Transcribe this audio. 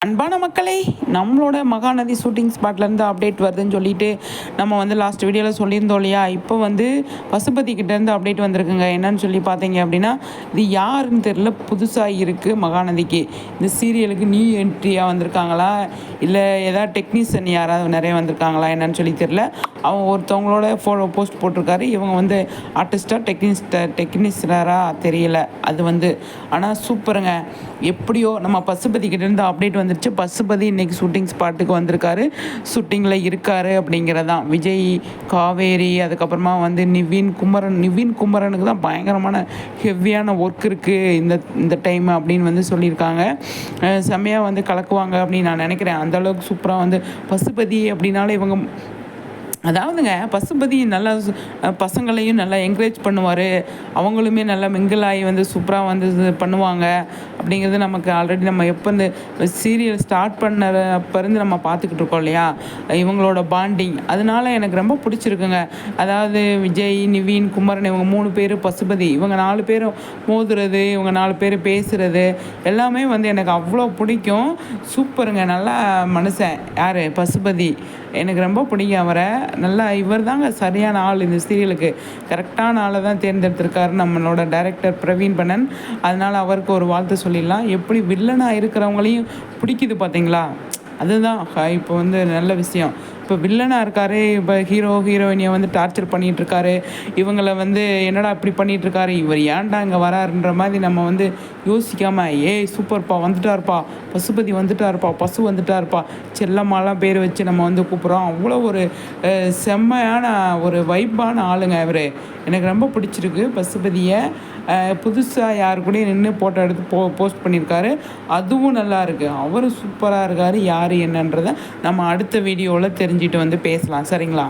அன்பான மக்களே, நம்மளோட மகாநதி ஷூட்டிங் ஸ்பாட்லேருந்து அப்டேட் வருதுன்னு சொல்லிட்டு நம்ம வந்து லாஸ்ட் வீடியோவில் சொல்லியிருந்தோம் இல்லையா. இப்போ வந்து பசுபதி கிட்டேருந்து அப்டேட் வந்திருக்குங்க. என்னன்னு சொல்லி பார்த்தீங்க அப்படின்னா, இது யாருன்னு தெரில, புதுசாக இருக்குது மகாநதிக்கு. இந்த சீரியலுக்கு நியூ என்ட்ரியாக வந்திருக்காங்களா, இல்லை ஏதாவது டெக்னீஷியன் யாராவது நிறைய வந்திருக்காங்களா என்னன்னு சொல்லி தெரில. அவங்க ஒருத்தவங்களோட போஸ்ட் போட்டிருக்காரு. இவங்க வந்து ஆர்டிஸ்டாக டெக்னீஷியராக தெரியல அது வந்து. ஆனால் சூப்பருங்க. எப்படியோ நம்ம பசுபதி கிட்டேருந்து அப்டேட் வந்துருச்சு. பசுபதி இன்றைக்கி ஷூட்டிங் ஸ்பாட்டுக்கு வந்திருக்காரு, ஷூட்டிங்கில் இருக்கார் அப்படிங்கிறதான். விஜய், காவேரி, அதுக்கப்புறமா வந்து நிவின் குமரனுக்கு தான் பயங்கரமான ஹெவியான ஒர்க் இருக்குது இந்த டைம் அப்படின்னு வந்து சொல்லியிருக்காங்க. செம்மையாக வந்து கலக்குவாங்க அப்படின்னு நான் நினைக்கிறேன். அந்தளவுக்கு சூப்பராக வந்து பசுபதி அப்படின்னாலே இவங்க, அதாவதுங்க பசுபதி நல்லா பசங்களையும் நல்லா என்கரேஜ் பண்ணுவார். அவங்களுமே நல்லா மிங்கிளாகி வந்து சூப்பராக வந்து இது பண்ணுவாங்க அப்படிங்கிறது நமக்கு ஆல்ரெடி நம்ம எப்போ இந்த சீரியல் ஸ்டார்ட் பண்ணப்போருந்து நம்ம பார்த்துக்கிட்டு இருக்கோம் இல்லையா, இவங்களோட பாண்டிங். அதனால எனக்கு ரொம்ப பிடிச்சிருக்குங்க. அதாவது விஜய், நிவின், குமரன் இவங்க 3 பேர், பசுபதி இவங்க 4 பேரும் மோதுறது, இவங்க 4 பேர் பேசுகிறது எல்லாமே வந்து எனக்கு அவ்வளோ பிடிக்கும். சூப்பருங்க. நல்லா மனுஷன் யார், பசுபதி. எனக்கு ரொம்ப பிடிக்கும் அவரை. நல்லா இவர் தாங்க சரியான ஆள் இந்த சீரியலுக்கு. கரெக்டான ஆளை தான் தேர்ந்தெடுத்திருக்காரு நம்மளோட டைரக்டர் பிரவீன் பண்ணன். அதனால் அவருக்கு ஒரு வாழ்த்து சொல்லிடலாம். எப்படி வில்லனாக இருக்கிறவங்களையும் பிடிக்குது பார்த்தீங்களா, அதுதான் இப்போ வந்து நல்ல விஷயம். இப்போ வில்லனாக இருக்கார், இப்போ ஹீரோயினியை வந்து டார்ச்சர் பண்ணிகிட்ருக்காரு. இவங்களை வந்து என்னடா இப்படி பண்ணிகிட்ருக்காரு, இவர் ஏன்டா இங்கே வராருன்ற மாதிரி நம்ம வந்து யோசிக்காமல், ஏய் சூப்பர்ப்பா வந்துட்டார்ப்பா, பசுபதி வந்துட்டார்ப்பா, பசு வந்துட்டார்ப்பா, செல்லம்மாலாம் பேர் வச்சு நம்ம வந்து கூப்பிட்றோம். அவ்வளோ ஒரு செம்மையான ஒரு வைப்பான ஆளுங்க இவர். எனக்கு ரொம்ப பிடிச்சிருக்கு பசுபதியை. புதுசாக யாரு கூட நின்று ஃபோட்டோ எடுத்து போஸ்ட் பண்ணியிருக்காரு, அதுவும் நல்லா இருக்குது. அவரும் சூப்பராக இருக்கார். யார் என்னன்றதை நம்ம அடுத்த வீடியோவில் தெரிஞ்சுட்டு வந்து பேசலாம். சரிங்களா?